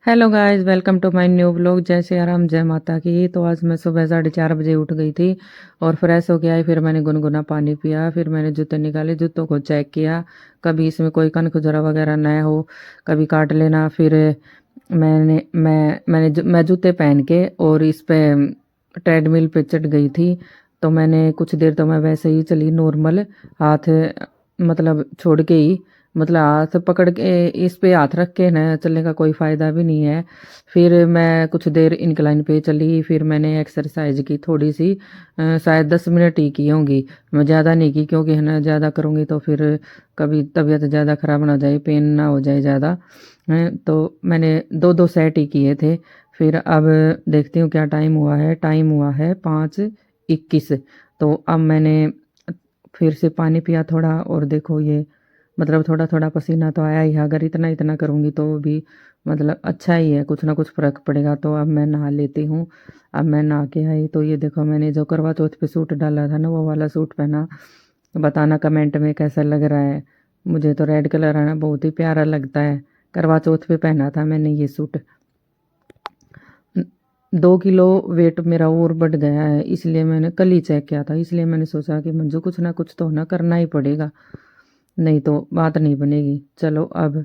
Hello guys, welcome to my new vlog. जय श्री राम, जय माता की। तो आज मैं सुबह 4:30 बजे उठ गई थी और फ्रेश होके आई। फिर मैंने गुनगुना पानी पिया। फिर मैंने जूते निकाले, जूतों को चेक किया, कभी इसमें कोई कन खुजरा वगैरह न हो, कभी काट लेना। फिर मैं जूते पहन के और इस पे ट्रेडमिल पे चढ़ गई थी। तो मैंने कुछ देर तो मैं वैसे ही चली नॉर्मल, हाथ मतलब छोड़ के ही, मतलब हाथ पकड़ के इस पे हाथ रख के ना चलने का कोई फ़ायदा भी नहीं है। फिर मैं कुछ देर इंक्लाइन पे चली। फिर मैंने एक्सरसाइज की थोड़ी सी, शायद 10 मिनट ही की होंगी। मैं ज़्यादा नहीं की, क्योंकि है ना ज़्यादा करूँगी तो फिर कभी तबीयत ज़्यादा ख़राब ना हो जाए, पेन ना हो जाए ज़्यादा। तो मैंने दो दो सेट ही किए थे। फिर अब देखती हूँ क्या टाइम हुआ है। टाइम हुआ है 5:21। तो अब मैंने फिर से पानी पिया थोड़ा, और देखो ये मतलब थोड़ा थोड़ा पसीना तो आया ही है। अगर इतना इतना करूँगी तो भी मतलब अच्छा ही है, कुछ ना कुछ फ़र्क पड़ेगा। तो अब मैं नहा लेती हूँ। अब मैं नहा के आई तो ये देखो, मैंने जो करवा चौथ पे सूट डाला था ना, वो वाला सूट पहना। बताना कमेंट में कैसा लग रहा है। मुझे तो रेड कलर है ना, बहुत ही प्यारा लगता है। करवा चौथ पे पहना था मैंने ये सूट। 2 किलो वेट मेरा और बढ़ गया है, इसलिए मैंने कल ही चेक किया था। इसलिए मैंने सोचा कि मंजू कुछ ना कुछ तो ना करना ही पड़ेगा, नहीं तो बात नहीं बनेगी। चलो अब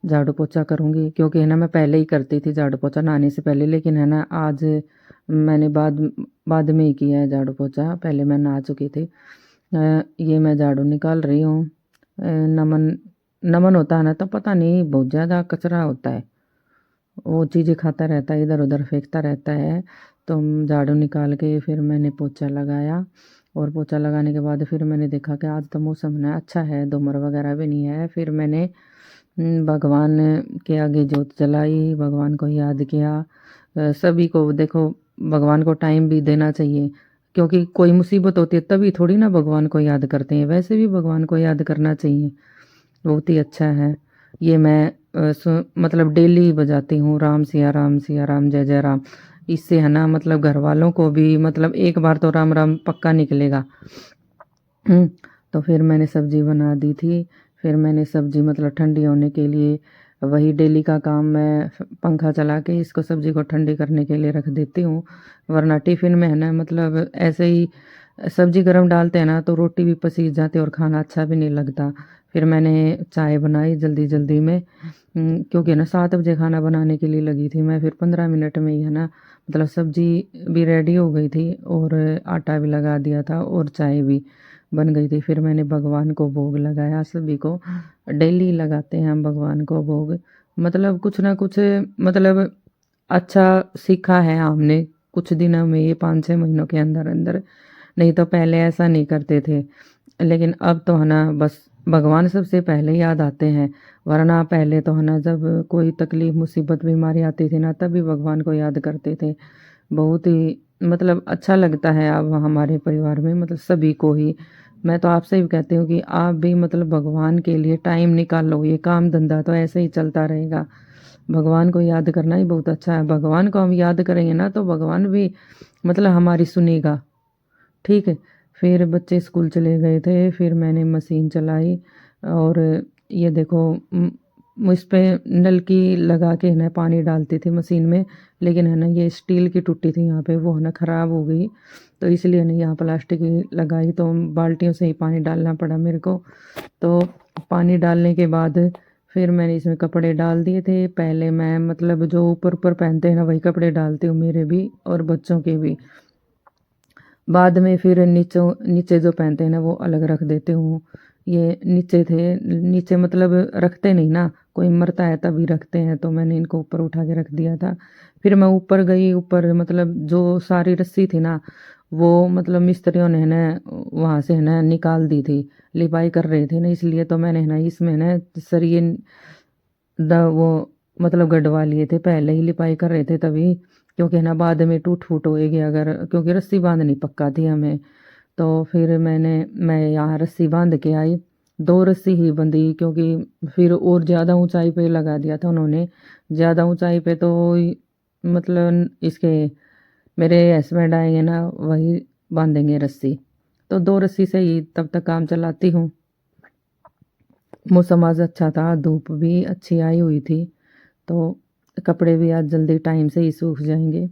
झाड़ू पोछा करूँगी, क्योंकि है ना मैं पहले ही करती थी झाड़ू पोछा नहाने से पहले, लेकिन है ना आज मैंने बाद बाद में ही किया है झाड़ू पोछा। पहले मैं नहा चुकी थी। ये मैं झाड़ू निकाल रही हूँ। नमन नमन होता है ना, तो पता नहीं बहुत ज़्यादा कचरा होता है, वो चीज़ें खाता रहता है, इधर उधर फेंकता रहता है। तो झाड़ू निकाल के फिर मैंने पोछा लगाया। और पोछा लगाने के बाद फिर मैंने देखा कि आज तो मौसम ना अच्छा है, दोमर वगैरह भी नहीं है। फिर मैंने भगवान के आगे जोत जलाई, भगवान को याद किया। सभी को देखो, भगवान को टाइम भी देना चाहिए, क्योंकि कोई मुसीबत होती है तभी थोड़ी ना भगवान को याद करते हैं, वैसे भी भगवान को याद करना चाहिए। बहुत ही अच्छा है। ये मैं मतलब डेली बजाती हूँ, राम सिया राम सिया राम जय जय राम। इससे है ना मतलब घर वालों को भी मतलब एक बार तो राम राम पक्का निकलेगा। हुँ, तो फिर मैंने सब्ज़ी बना दी थी। फिर मैंने सब्ज़ी मतलब ठंडी होने के लिए, वही डेली का काम, मैं पंखा चला के इसको सब्ज़ी को ठंडी करने के लिए रख देती हूँ। वरना टिफ़िन में है ना मतलब ऐसे ही सब्ज़ी गरम डालते हैं ना, तो रोटी भी पसीज जाती है और खाना अच्छा भी नहीं लगता। फिर मैंने चाय बनाई जल्दी-जल्दी में, क्योंकि है ना 7 बजे खाना बनाने के लिए लगी थी मैं। फिर 15 मिनट में ही है ना मतलब सब्ज़ी भी रेडी हो गई थी, और आटा भी लगा दिया था, और चाय भी बन गई थी। फिर मैंने भगवान को भोग लगाया। सभी को डेली लगाते हैं हम भगवान को भोग। मतलब कुछ ना कुछ मतलब अच्छा सीखा है हमने कुछ दिनों में, ये 5-6 महीनों के अंदर-अंदर। नहीं तो पहले ऐसा नहीं करते थे। लेकिन अब तो है ना बस भगवान सबसे पहले याद आते हैं। वरना पहले तो है ना जब कोई तकलीफ़, मुसीबत, बीमारी आती थी ना, तभी भगवान को याद करते थे। बहुत ही मतलब अच्छा लगता है अब हमारे परिवार में, मतलब सभी को ही। मैं तो आपसे भी कहती हूँ कि आप भी मतलब भगवान के लिए टाइम निकालो। ये काम धंधा तो ऐसे ही चलता रहेगा, भगवान को याद करना ही बहुत अच्छा है। भगवान को हम याद करेंगे ना, तो भगवान भी मतलब हमारी सुनेगा। ठीक है। फिर बच्चे स्कूल चले गए थे। फिर मैंने मशीन चलाई, और ये देखो इस पे नल की लगा के है ना पानी डालती थी मशीन में। लेकिन है ना ये स्टील की टूटी थी यहाँ पे, वो है ना ख़राब हो गई। तो इसलिए ना यहाँ प्लास्टिक की लगाई, तो बाल्टियों से ही पानी डालना पड़ा मेरे को। तो पानी डालने के बाद फिर मैंने इसमें कपड़े डाल दिए थे। पहले मैं मतलब जो ऊपर ऊपर पहनते हैं ना, वही कपड़े डालती हूँ, मेरे भी और बच्चों के भी। बाद में फिर नीचे जो पहनते हैं ना, वो अलग रख देती हूँ। ये नीचे थे, नीचे मतलब रखते नहीं ना, कोई मरता है तभी रखते हैं, तो मैंने इनको ऊपर उठा के रख दिया था। फिर मैं ऊपर गई, ऊपर मतलब जो सारी रस्सी थी ना, वो मतलब मिस्त्रियों ने है ना वहाँ से है ना निकाल दी थी। लिपाई कर रहे थे ना, इसलिए तो मैंने है ना इसमें ना सरिये वो मतलब गढ़वा लिए थे, पहले ही लिपाई कर रहे थे तभी। क्योंकि है ना बाद में टूट फूट होएगी अगर, क्योंकि रस्सी बांधनी पक्का थी हमें। तो फिर मैं यहाँ रस्सी बांध के आई। 2 रस्सी ही बंधी, क्योंकि फिर और ज़्यादा ऊंचाई पे लगा दिया था उन्होंने। ज़्यादा ऊंचाई पे तो मतलब इसके मेरे हस्बैंड आएंगे ना, वही बांधेंगे रस्सी। तो 2 रस्सी से ही तब तक काम चलाती हूँ। मौसम आज अच्छा था, धूप भी अच्छी आई हुई थी। तो कपड़े भी आज जल्दी टाइम से ही सूख जाएंगे।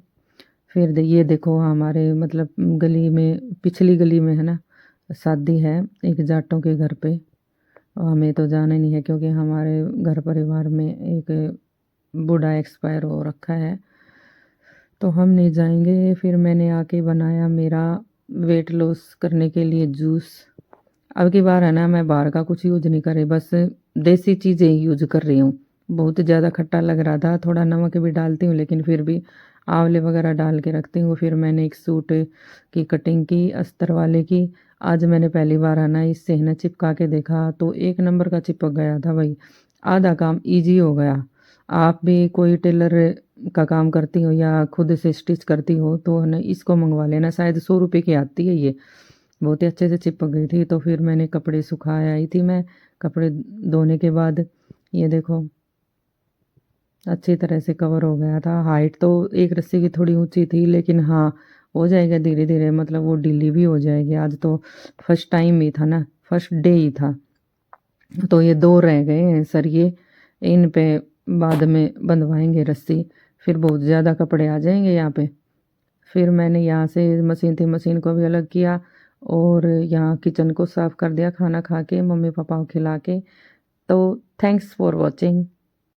फिर ये देखो हमारे मतलब गली में, पिछली गली में है ना, शादी है एक जाटों के घर पे। हमें तो जाना नहीं है क्योंकि हमारे घर परिवार में एक बूढ़ा एक्सपायर हो रखा है, तो हम नहीं जाएंगे। फिर मैंने आके बनाया मेरा वेट लॉस करने के लिए जूस। अब की बार है ना, मैं बाहर का कुछ यूज नहीं कर रही, बस देसी चीज़ें ही यूज कर रही हूँ। बहुत ज़्यादा खट्टा लग रहा था, थोड़ा नमक भी डालती हूँ, लेकिन फिर भी आंवले वगैरह डाल के रखती हूँ। फिर मैंने एक सूट की कटिंग की अस्तर वाले की। आज मैंने पहली बार है ना इससे है ना चिपका के देखा, तो एक नंबर का चिपक गया था भाई। आधा काम इजी हो गया। आप भी कोई टेलर का काम करती हो या खुद से स्टिच करती हो तो है ना इसको मंगवा लेना, शायद 100 रुपये की आती है ये। बहुत ही अच्छे से चिपक गई थी। तो फिर मैंने कपड़े सुखाए आई थी मैं। कपड़े धोने के बाद ये देखो अच्छी तरह से कवर हो गया था। हाइट तो एक रस्सी की थोड़ी ऊंची थी, लेकिन हाँ हो जाएगा धीरे धीरे, मतलब वो ढीली भी हो जाएगी। आज तो फर्स्ट टाइम ही था ना, फर्स्ट डे ही था। तो ये 2 रह गए हैं सरिये, इन पे बाद में बंधवाएंगे रस्सी। फिर बहुत ज़्यादा कपड़े आ जाएंगे यहाँ पे। फिर मैंने यहाँ से मशीन थी, मशीन को भी अलग किया और यहाँ किचन को साफ़ कर दिया खाना खा के, मम्मी पापा को खिला के। तो थैंक्स फॉर वॉचिंग।